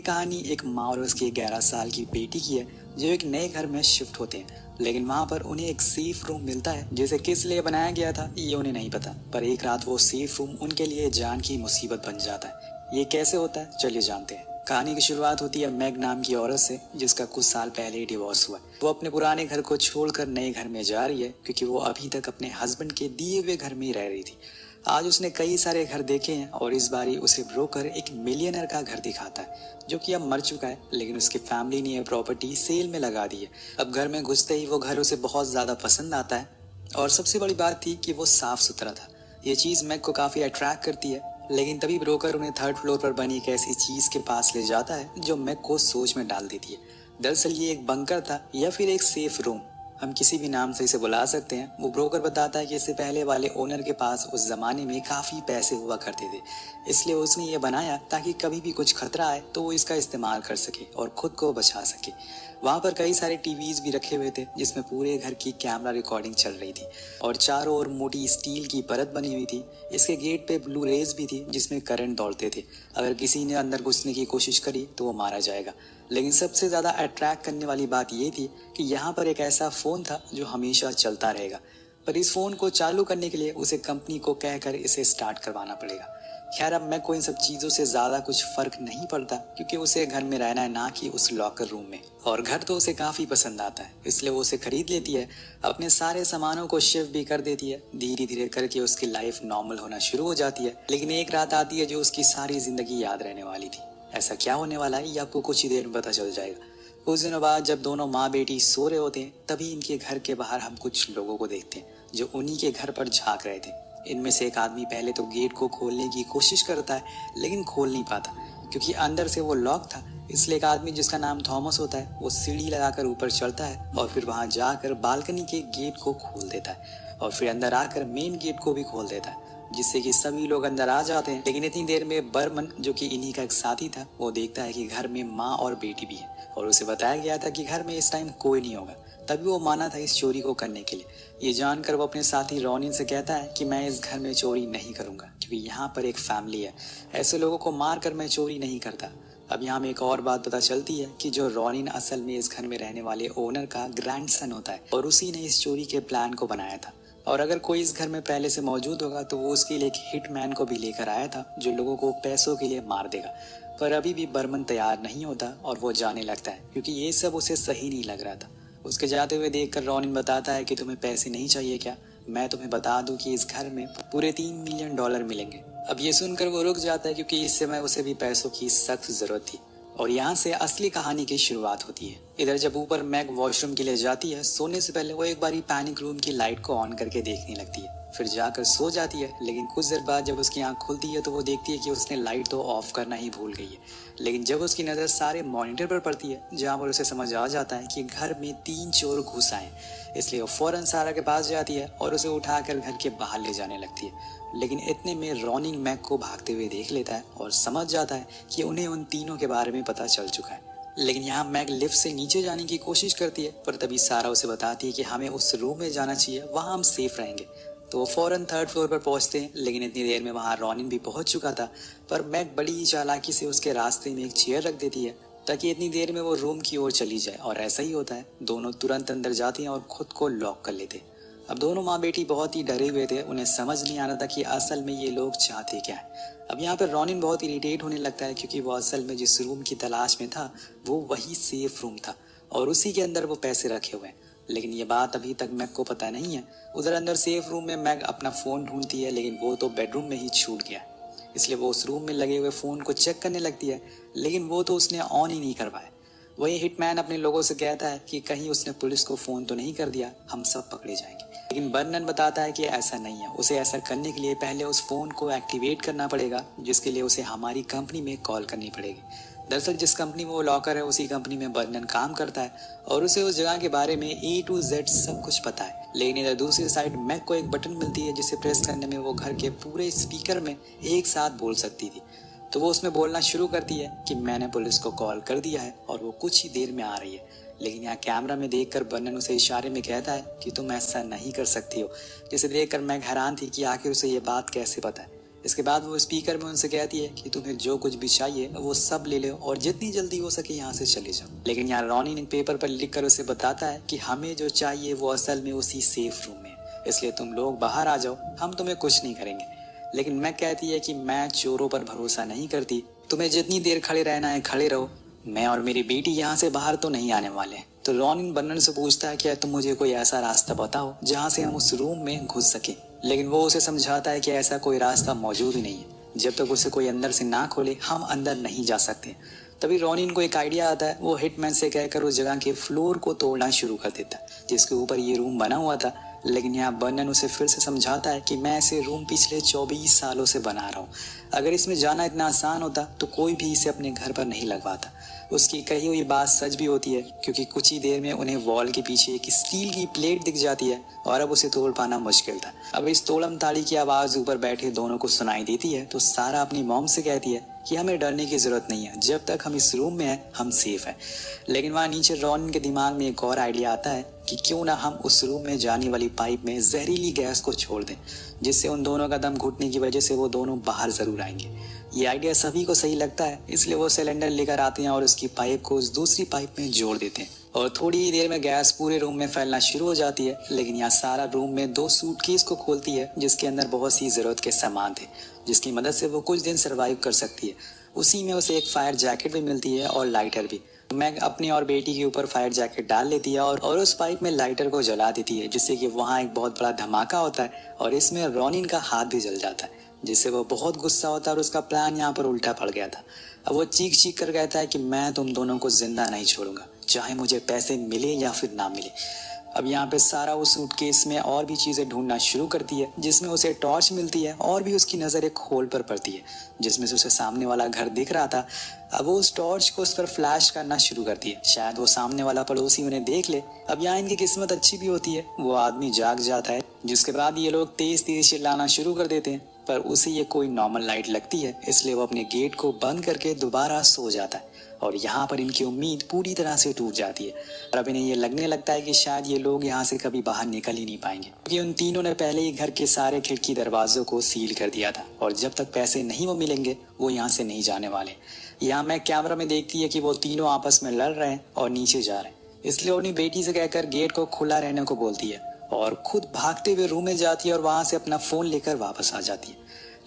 कहानी एक माँ और उसकी 11 साल की बेटी की है जो एक नए घर में शिफ्ट होते हैं। लेकिन वहाँ पर उन्हें एक सेफ रूम मिलता है जिसे किस लिए बनाया गया था ये उन्हें नहीं पता। पर एक रात वो सेफ रूम उनके लिए जान की मुसीबत बन जाता है। ये कैसे होता है चलिए जानते हैं। कहानी की शुरुआत होती है मैग नाम की औरत से जिसका कुछ साल पहले ही डिवोर्स हुआ। वो अपने पुराने घर को छोड़कर नए घर में जा रही है क्योंकि वो अभी तक अपने हस्बैंड के दिए हुए घर में ही रह रही थी। आज उसने कई सारे घर देखे हैं और इस बारी उसे ब्रोकर एक मिलियनर का घर दिखाता है जो कि अब मर चुका है, लेकिन उसकी फैमिली ने यह प्रॉपर्टी सेल में लगा दी है। अब घर में घुसते ही वो घर उसे बहुत ज्यादा पसंद आता है और सबसे बड़ी बात थी कि वो साफ सुथरा था। ये चीज मैग को काफी अट्रैक्ट करती है। लेकिन तभी ब्रोकर उन्हें थर्ड फ्लोर पर बनी एक ऐसी चीज के पास ले जाता है जो मैग को सोच में डाल देती है। दरअसल ये एक बंकर था या फिर एक सेफ रूम, हम किसी भी नाम से इसे बुला सकते हैं। वो ब्रोकर बताता है कि इससे पहले वाले ओनर के पास उस जमाने में काफी पैसे हुआ करते थे, इसलिए उसने ये बनाया ताकि कभी भी कुछ खतरा आए तो वो इसका इस्तेमाल कर सके और खुद को बचा सके। वहाँ पर कई सारे टीवीज भी रखे हुए थे जिसमें पूरे घर की कैमरा रिकॉर्डिंग चल रही थी और चारों ओर मोटी स्टील की परत बनी हुई थी। इसके गेट पे ब्लू रेज भी थी जिसमें करंट दौड़ते थे। अगर किसी ने अंदर घुसने की कोशिश करी तो वो मारा जाएगा। लेकिन सबसे ज्यादा अट्रैक्ट करने वाली बात ये थी कि यहाँ पर एक ऐसा फोन था जो हमेशा चलता रहेगा। पर इस फोन को चालू करने के लिए उसे कंपनी को कहकर इसे स्टार्ट करवाना पड़ेगा। खैर अब मैं को इन सब चीजों से ज्यादा कुछ फर्क नहीं पड़ता क्योंकि उसे घर में रहना है ना कि उस लॉकर रूम में, और घर तो उसे काफी पसंद आता है इसलिए वो उसे खरीद लेती है। अपने सारे सामानों को शिफ्ट भी कर देती है। धीरे धीरे करके उसकी लाइफ नॉर्मल होना शुरू हो जाती है। लेकिन एक रात आती है जो उसकी सारी जिंदगी याद रहने वाली थी। ऐसा क्या होने वाला है ये आपको कुछ ही देर में पता चल जाएगा। कुछ दिनों बाद जब दोनों माँ बेटी सो रहे होते हैं तभी इनके घर के बाहर हम कुछ लोगों को देखते हैं जो उन्हीं के घर पर झांक रहे थे। इनमें से एक आदमी पहले तो गेट को खोलने की कोशिश करता है लेकिन खोल नहीं पाता क्योंकि अंदर से वो लॉक था। इसलिए एक आदमी जिसका नाम थॉमस होता है वो सीढ़ी लगाकर ऊपर चढ़ता है और फिर वहां जाकर बालकनी के गेट को खोल देता है और फिर अंदर आकर मेन गेट को भी खोल देता है जिससे कि सभी लोग अंदर आ जाते हैं। लेकिन इतनी देर में बर्मन जो कि इन्हीं का एक साथी था वो देखता है कि घर में माँ और बेटी भी है और उसे बताया गया था कि घर में इस टाइम कोई नहीं होगा। तभी वो माना था इस चोरी को करने के लिए। ये जानकर वो अपने साथी रॉनिन से कहता है कि मैं इस घर में चोरी नहीं करूंगा क्योंकि यहाँ पर एक फैमिली है, ऐसे लोगों को मार कर मैं चोरी नहीं करता। अब यहाँ में एक और बात पता चलती है कि जो रॉनिन असल में इस घर में रहने वाले ओनर का ग्रैंडसन होता है और उसी ने इस चोरी के प्लान को बनाया था। और अगर कोई इस घर में पहले से मौजूद होगा तो वो उसके लिए एक हिटमैन को भी लेकर आया था जो लोगों को पैसों के लिए मार देगा। पर अभी भी बर्मन तैयार नहीं होता और वो जाने लगता है क्योंकि ये सब उसे सही नहीं लग रहा था। उसके जाते हुए देखकर रॉनिन बताता है कि तुम्हें पैसे नहीं चाहिए क्या, मैं तुम्हें बता दूं कि इस घर में पूरे $3 मिलियन मिलेंगे। अब ये सुनकर वो रुक जाता है क्योंकि इस समय उसे भी पैसों की सख्त जरूरत थी। और यहाँ से असली कहानी की शुरुआत होती है। इधर जब ऊपर मैग वॉशरूम के लिए जाती है सोने से पहले वो एक बारी पैनिक रूम की लाइट को ऑन करके देखने लगती है, फिर जाकर सो जाती है। लेकिन कुछ देर बाद जब उसकी आंख खुलती है तो वो देखती है कि उसने लाइट तो ऑफ करना ही भूल गई है। लेकिन जब उसकी नजर सारे मॉनिटर पर पड़ती है जहाँ पर उसे समझ आ जाता है कि घर में 3 चोर घुस आए, इसलिए वो फौरन सारा के पास जाती है और उसे उठाकर घर के बाहर ले जाने लगती है। लेकिन इतने में रॉनिन मैग को भागते हुए देख लेता है और समझ जाता है कि उन्हें उन तीनों के बारे में पता चल चुका है। लेकिन यहाँ मैग लिफ्ट से नीचे जाने की कोशिश करती है पर तभी सारा उसे बताती है कि हमें उस रूम में जाना चाहिए, वहाँ हम सेफ रहेंगे। तो वो फौरन थर्ड फ्लोर पर पहुंचते हैं। लेकिन इतनी देर में वहाँ रॉनिन भी पहुंच चुका था। पर मैग बड़ी ही चालाकी से उसके रास्ते में एक चेयर रख देती है ताकि इतनी देर में वो रूम की ओर चली जाए, और ऐसा ही होता है। दोनों तुरंत अंदर जाते हैं और खुद को लॉक कर लेते हैं। अब दोनों माँ बेटी बहुत ही डरे हुए थे, उन्हें समझ नहीं आ रहा था कि असल में ये लोग चाहते क्या है। अब यहाँ पर रॉनिन बहुत इरिटेट होने लगता है क्योंकि वो असल में जिस रूम की तलाश में था वो वही सेफ रूम था और उसी के अंदर वो पैसे रखे हुए हैं। लेकिन ये बात अभी तक मैग को पता नहीं है। उधर अंदर सेफ रूम में मैग अपना फोन ढूंढती है लेकिन वो तो बेडरूम में ही छूट गया, इसलिए वो उस रूम में लगे हुए फोन को चेक करने लगती है लेकिन वो तो उसने ऑन ही नहीं करवाया। वही हिटमैन अपने लोगों से कहता है कि कहीं उसने पुलिस को फोन तो नहीं कर दिया, हम सब पकड़े जाएंगे। लेकिन बर्नन बताता है कि ऐसा नहीं है, उसे ऐसा करने के लिए पहले उस फोन को एक्टिवेट करना पड़ेगा जिसके लिए उसे हमारी कंपनी में कॉल करनी पड़ेगी। दरअसल जिस कंपनी में वो लॉकर है उसी कंपनी में बर्नन काम करता है और उसे उस जगह के बारे में A to Z सब कुछ पता है। लेकिन इधर दूसरी साइड मैग को एक बटन मिलती है जिसे प्रेस करने में वो घर के पूरे स्पीकर में एक साथ बोल सकती थी। तो वो उसमें बोलना शुरू करती है कि मैंने पुलिस को कॉल कर दिया है और वो कुछ ही देर में आ रही है। लेकिन यहाँ कैमरा में देखकर बर्नन उसे इशारे में कहता है कि तुम ऐसा नहीं कर सकती हो, जिसे देखकर मैग हैरान थी कि आखिर उसे ये बात कैसे पता है। इसके बाद वो स्पीकर में उनसे कहती है कि तुम्हें जो कुछ भी चाहिए वो सब ले लो और जितनी जल्दी हो सके यहाँ से चले जाओ। लेकिन यहाँ रॉनिन एक पेपर पर लिख कर उसे बताता है कि हमें जो चाहिए वो असल में उसी सेफ रूम में है, इसलिए तुम लोग बाहर आ जाओ, हम तुम्हें कुछ नहीं करेंगे। लेकिन मैग कहती है कि मैं चोरों पर भरोसा नहीं करती, तुम्हें जितनी देर खड़े रहना है खड़े रहो, मैं और मेरी बेटी यहाँ से बाहर तो नहीं आने वाले। तो रॉनिन बर्नन से पूछता है कि तुम मुझे कोई ऐसा रास्ता बताओ जहाँ से हम उस रूम में घुस सके। लेकिन वो उसे समझाता है कि ऐसा कोई रास्ता मौजूद ही नहीं है, जब तक उसे कोई अंदर से ना खोले हम अंदर नहीं जा सकते। तभी रॉनिन को एक आइडिया आता है, वो हिटमैन से कहकर उस जगह के फ्लोर को तोड़ना शुरू कर देता है जिसके ऊपर ये रूम बना हुआ था। लेकिन यहाँ बर्नन उसे फिर से समझाता है कि मैं ऐसे रूम पिछले 24 सालों से बना रहा हूँ, अगर इसमें जाना इतना आसान होता तो कोई भी इसे अपने घर पर नहीं लगवाता। उसकी कही हुई बात सच भी होती है, क्योंकि कुछ ही देर में उन्हें वॉल के पीछे एक स्टील की प्लेट दिख जाती है और अब उसे तोड़ पाना मुश्किल था। अब इस तोड़म ताड़ी की आवाज़ ऊपर बैठे दोनों को सुनाई देती है तो सारा अपनी मॉम से कहती है कि हमें डरने की जरूरत नहीं है, जब तक हम इस रूम में हैं हम सेफ हैं। लेकिन वहाँ नीचे रॉनिन के दिमाग में एक और आइडिया आता है कि क्यों ना हम उस रूम में जाने वाली पाइप में जहरीली गैस को छोड़ दें, जिससे उन दोनों का दम घुटने की वजह से वो दोनों बाहर जरूर आएंगे। ये आइडिया सभी को सही लगता है, इसलिए वो सिलेंडर लेकर आते हैं और उसकी पाइप को उस दूसरी पाइप में जोड़ देते हैं और थोड़ी ही देर में गैस पूरे रूम में फैलना शुरू हो जाती है। लेकिन यहाँ सारा रूम में 2 सूटकेस को खोलती है जिसके अंदर बहुत सी जरूरत के सामान थे, जिसकी मदद से वो कुछ दिन सरवाइव कर सकती है। उसी में उसे एक फायर जैकेट भी मिलती है और लाइटर भी। मैग अपनी और बेटी के ऊपर फायर जैकेट डाल लेती है और उस पाइप में लाइटर को जला देती है, जिससे कि वहाँ एक बहुत बड़ा धमाका होता है और इसमें रॉनिन का हाथ भी जल जाता है, जिससे वो बहुत गुस्सा होता है और उसका प्लान यहाँ पर उल्टा पड़ गया था। अब वो चीख चीख कर कहता है कि मैं तुम दोनों को जिंदा नहीं छोड़ूंगा, चाहे मुझे पैसे मिले या फिर ना मिले। अब यहाँ पे सारा उस सूटकेस में और भी चीज़ें ढूंढना शुरू करती है, जिसमें उसे टॉर्च मिलती है और भी उसकी नज़र एक होल पर पड़ती है जिसमें से उसे सामने वाला घर दिख रहा था। अब वो उस टॉर्च को उस पर फ्लैश करना शुरू करती है, शायद वो सामने वाला पड़ोसी उन्हें देख ले। अब यहाँ इनकी किस्मत अच्छी भी होती है, वो आदमी जाग जाता है, जिसके बाद ये लोग तेज तेज चिल्लाना शुरू कर देते हैं, पर उसे ये कोई नॉर्मल लाइट लगती है, इसलिए वो अपने गेट को बंद करके दोबारा सो जाता है और यहाँ पर इनकी उम्मीद पूरी तरह से टूट जाती है और अब इन्हें ये लगने लगता है कि शायद ये लोग यहाँ से कभी बाहर निकल ही नहीं पाएंगे, क्योंकि उन तीनों ने पहले ही घर के सारे खिड़की दरवाजों को सील कर दिया था और जब तक पैसे नहीं वो मिलेंगे वो यहाँ से नहीं जाने वाले। यहाँ मैं कैमरा में देखती है कि वो तीनों आपस में लड़ रहे हैं और नीचे जा रहे हैं, इसलिए अपनी बेटी से कहकर गेट को खुला रहने को बोलती है और खुद भागते हुए रूम में जाती है और वहाँ से अपना फ़ोन लेकर वापस आ जाती है।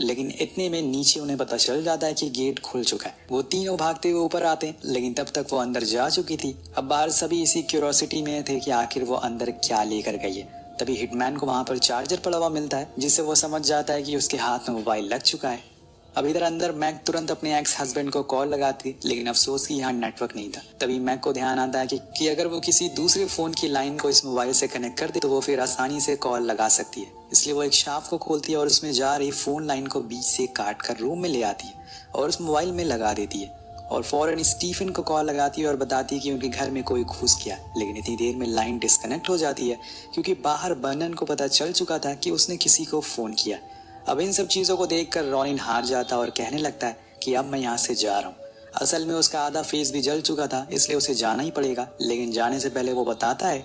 लेकिन इतने में नीचे उन्हें पता चल जाता है कि गेट खुल चुका है। वो तीनों भागते हुए ऊपर आते हैं, लेकिन तब तक वो अंदर जा चुकी थी। अब बाहर सभी इसी क्यूरोसिटी में थे कि आखिर वो अंदर क्या लेकर गई है। तभी हिटमैन को वहां पर चार्जर पड़ा हुआ मिलता है, जिससे वो समझ जाता है कि उसके हाथ में मोबाइल लग चुका है। अब इधर अंदर मैग तुरंत अपने एक्स हस्बैंड को कॉल लगाती, लेकिन अफसोस कि यहाँ नेटवर्क नहीं था। तभी मैग को ध्यान आता है कि अगर वो किसी दूसरे फोन की लाइन को इस मोबाइल से कनेक्ट कर दे तो वो फिर आसानी से कॉल लगा सकती है। इसलिए वो एक शाफ्ट को खोलती है और उसमें जा रही फोन लाइन को बीच से काट कर रूम में ले आती है और उस मोबाइल में लगा देती है और फौरन स्टीफन को कॉल लगाती है और बताती है कि उनके घर में कोई घुस गया। लेकिन इतनी देर में लाइन डिस्कनेक्ट हो जाती है, क्योंकि बाहर बर्नन को पता चल चुका था कि उसने किसी को फोन किया। अब इन सब चीज़ों को देखकर रॉनिन हार जाता और कहने लगता है कि अब मैं यहाँ से जा रहा हूँ। असल में उसका आधा फेस भी जल चुका था, इसलिए उसे जाना ही पड़ेगा। लेकिन जाने से पहले वो बताता है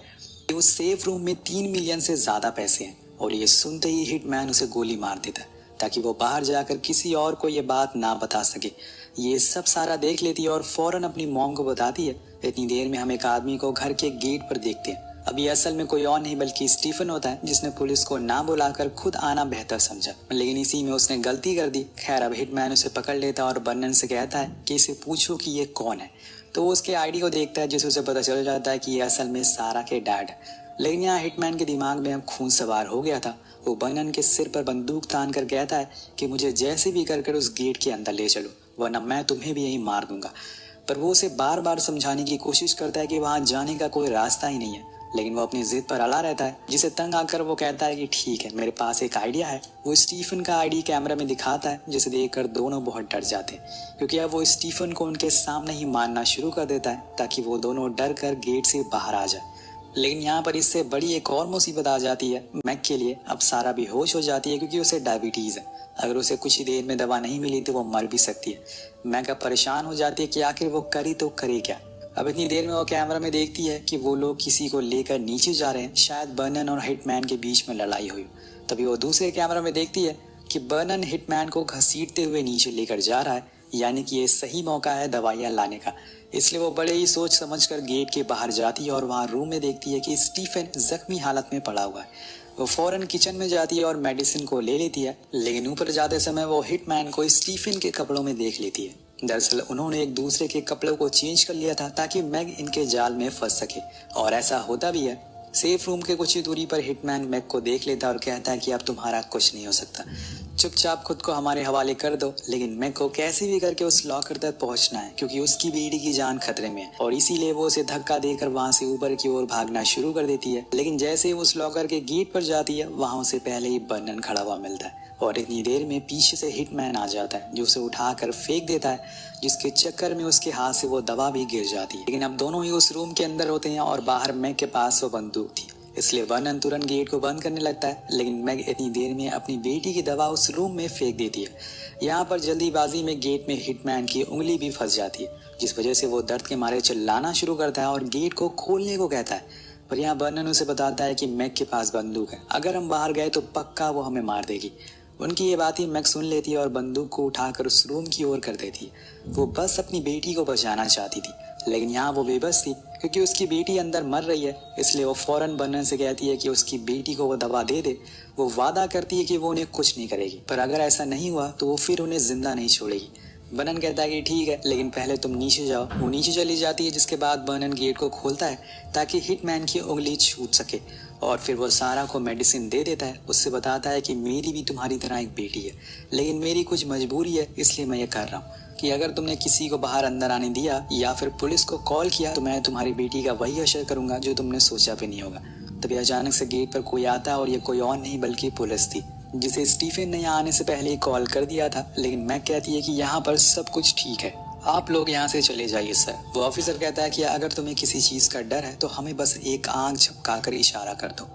कि उस सेफ रूम में 3 मिलियन से ज़्यादा पैसे हैं और ये सुनते ही हिटमैन उसे गोली मार देता है ताकि वो बाहर जाकर किसी और को ये बात ना बता सके। ये सब सारा देख लेती है और फौरन अपनी मॉम को बताती है। इतनी देर में हम एक आदमी को घर के गेट पर देखते हैं। अब ये असल में कोई और नहीं बल्कि स्टीफन होता है, जिसने पुलिस को ना बुलाकर खुद आना बेहतर समझा, लेकिन इसी में उसने गलती कर दी। खैर अब हिटमैन उसे पकड़ लेता और बर्नन से कहता है कि इसे पूछो कि ये कौन है। तो वो उसके आईडी को देखता है, जिससे उसे पता चल जाता है कि ये असल में सारा के डैड है। लेकिन यहाँ हिटमैन के दिमाग में अब खून सवार हो गया था। वो बर्नन के सिर पर बंदूक तान कर कहता है कि मुझे जैसे भी कर उस गेट के अंदर ले चलो, वरना मैं तुम्हें भी यही मार दूंगा। पर वो उसे बार बार समझाने की कोशिश करता है कि वहां जाने का कोई रास्ता ही नहीं है, लेकिन वो अपनी जिद पर अड़ा रहता है, जिसे तंग आकर वो कहता है कि ठीक है, मेरे पास एक आइडिया है। वो स्टीफन का आईडी कैमरा में दिखाता है, जिसे देखकर दोनों बहुत डर जाते हैं, क्योंकि अब वो स्टीफन को उनके सामने ही मारना शुरू कर देता है ताकि वो दोनों डर कर गेट से बाहर आ जाए। लेकिन यहाँ पर इससे बड़ी एक और मुसीबत आ जाती है मैक के लिए। अब सारा बेहोश हो जाती है क्योंकि उसे डायबिटीज़ है। अगर उसे कुछ ही देर में दवा नहीं मिली तो वो मर भी सकती है। मैक अब परेशान हो जाती है कि आखिर वो करी तो करे क्या। अब इतनी देर में वो कैमरा में देखती है कि वो लोग किसी को लेकर नीचे जा रहे हैं, शायद बर्नन और हिटमैन के बीच में लड़ाई हुई। तभी वो दूसरे कैमरा में देखती है कि बर्नन हिटमैन को घसीटते हुए नीचे लेकर जा रहा है, यानी कि ये सही मौका है दवाइयाँ लाने का। इसलिए वो बड़े ही सोच समझकर गेट के बाहर जाती है और वहाँ रूम में देखती है कि स्टीफन जख्मी हालत में पड़ा हुआ है। वो फौरन किचन में जाती है और मेडिसिन को ले लेती है, लेकिन ऊपर जाते समय वो हिटमैन को स्टीफन के कपड़ों में देख लेती है। दरअसल उन्होंने एक दूसरे के कपड़ों को चेंज कर लिया था ताकि मैग इनके जाल में फंस सके, और ऐसा होता भी है। सेफ रूम के कुछ ही दूरी पर हिटमैन मैग को देख लेता है और कहता है कि अब तुम्हारा कुछ नहीं हो सकता, चुपचाप खुद को हमारे हवाले कर दो। लेकिन मैग को कैसे भी करके उस लॉकर तक पहुंचना है, क्योंकि उसकी बेटी की जान खतरे में है, और इसीलिए वो उसे धक्का देकर वहां से ऊपर की ओर भागना शुरू कर देती है। लेकिन जैसे ही उस लॉकर के गेट पर जाती है, वहां उसे पहले ही बर्नन खड़ा हुआ मिलता है, और इतनी देर में पीछे से हिटमैन आ जाता है जो उसे उठाकर फेंक देता है, जिसके चक्कर में उसके हाथ से वो दवा भी गिर जाती है। लेकिन अब दोनों ही उस रूम के अंदर होते हैं और बाहर मैग के पास वो बंदूक थी, इसलिए बर्नन तुरंत गेट को बंद करने लगता है। लेकिन मैग इतनी देर में अपनी बेटी की दवा उस रूम में फेंक देती है। यहाँ पर जल्दीबाजी में गेट में हिटमैन की उंगली भी फंस जाती है, जिस वजह से वो दर्द के मारे चिल्लाना शुरू करता है और गेट को खोलने को कहता है। पर यहाँ बर्नन उसे बताता है कि मैग के पास बंदूक है, अगर हम बाहर गए तो पक्का वो हमें मार देगी। उनकी ये बात ही मैग सुन लेती है और बंदूक को उठाकर उस रूम की ओर कर देती है। वो बस अपनी बेटी को बचाना चाहती थी, लेकिन यहाँ वो बेबस थी क्योंकि उसकी बेटी अंदर मर रही है। इसलिए वो फौरन बर्नन से कहती है कि उसकी बेटी को वो दवा दे दे। वो वादा करती है कि वो उन्हें कुछ नहीं करेगी, पर अगर ऐसा नहीं हुआ तो वो फिर उन्हें जिंदा नहीं छोड़ेगी। बर्नन कहता है कि ठीक है, लेकिन पहले तुम नीचे जाओ। वो नीचे चली जाती है, जिसके बाद बर्नन गेट को खोलता है ताकि हिटमैन की उंगली छूट सके, और फिर वो सारा को मेडिसिन दे देता है। उससे बताता है कि मेरी भी तुम्हारी तरह एक बेटी है, लेकिन मेरी कुछ मजबूरी है, इसलिए मैं ये कर रहा हूँ कि अगर तुमने किसी को बाहर अंदर आने दिया या फिर पुलिस को कॉल किया तो मैं तुम्हारी बेटी का वही असर करूंगा जो तुमने सोचा भी नहीं होगा। तभी अचानक से गेट पर कोई आता है, और ये कोई और नहीं बल्कि पुलिस थी, जिसे स्टीफन ने यहाँ आने से पहले ही कॉल कर दिया था। लेकिन मैग कहती है कि यहाँ पर सब कुछ ठीक है, आप लोग यहाँ से चले जाइए सर। वो ऑफिसर कहता है कि अगर तुम्हें किसी चीज़ का डर है तो हमें बस एक आंख झपकाकर इशारा कर दो।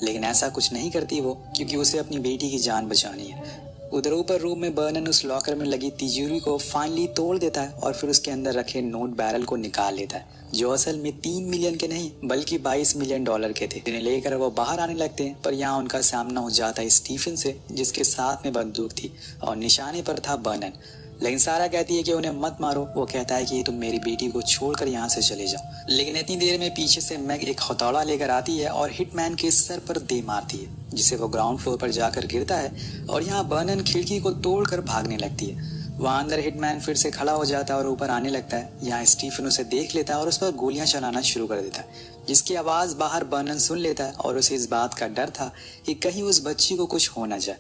लेकिन ऐसा कुछ नहीं करती वो, क्योंकि उसे अपनी बेटी की जान बचानी है। उधर ऊपर रूम में बर्नन उस लॉकर में लगी तिजोरी को फाइनली तोड़ देता है और फिर उसके अंदर रखे नोट बैरल को निकाल लेता है, जो असल में 3 मिलियन के नहीं बल्कि $22 मिलियन के थे, जिन्हें लेकर वो बाहर आने लगते हैं। पर यहाँ उनका सामना हो जाता है स्टीफन से, जिसके साथ में बंदूक थी और निशाने पर था बर्नन। लेकिन सारा कहती है कि उन्हें मत मारो। वो कहता है कि तुम मेरी बेटी को छोड़कर यहाँ से चले जाओ। लेकिन इतनी देर में पीछे से मैग एक हथौड़ा लेकर आती है और हिटमैन के सर पर दे मारती है, जिससे वो ग्राउंड फ्लोर पर जाकर गिरता है, और यहाँ बर्नन खिड़की को तोड़कर भागने लगती है। वहाँ अंदर हिटमैन फिर से खड़ा हो जाता है और ऊपर आने लगता है। यहाँ स्टीफन उसे देख लेता है और उस पर गोलियां चलाना शुरू कर देता है, जिसकी आवाज़ बाहर बर्नन सुन लेता है, और उसे इस बात का डर था कि कहीं उस बच्ची को कुछ हो न जाए।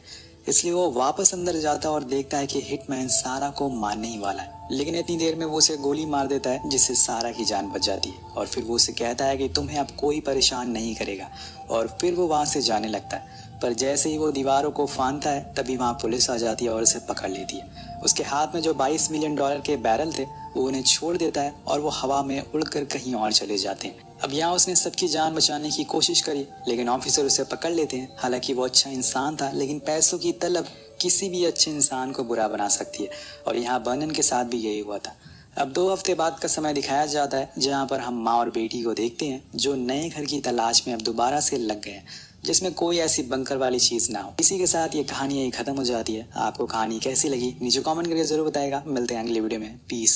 इसलिए वो वापस अंदर जाता है और देखता है कि हिटमैन सारा को मारने ही वाला है। लेकिन इतनी देर में वो उसे गोली मार देता है, जिससे सारा की जान बच जाती है, और फिर वो उसे कहता है कि तुम्हें अब कोई परेशान नहीं करेगा, और फिर वो वहाँ से जाने लगता है। पर जैसे ही वो दीवारों को फांदता है, तभी वहाँ पुलिस आ जाती है और उसे पकड़ लेती है। उसके हाथ में जो $22 मिलियन के बैरल थे वो उन्हें छोड़ देता है, और वो हवा में उड़कर कहीं और चले जाते हैं। अब यहाँ उसने सबकी जान बचाने की कोशिश करी, लेकिन ऑफिसर उसे पकड़ लेते हैं। हालांकि वो अच्छा इंसान था, लेकिन पैसों की तलब किसी भी अच्छे इंसान को बुरा बना सकती है, और यहाँ बर्नन के साथ भी यही हुआ था। अब 2 हफ्ते बाद का समय दिखाया जाता है, जहाँ पर हम माँ और बेटी को देखते हैं जो नए घर की तलाश में अब दोबारा से लग गए हैं, जिसमें कोई ऐसी बंकर वाली चीज ना हो। इसी के साथ ये कहानी यही खत्म हो जाती है। आपको कहानी कैसी लगी नीचे कमेंट करके जरूर बताएगा। मिलते हैं अगली वीडियो में। पीस।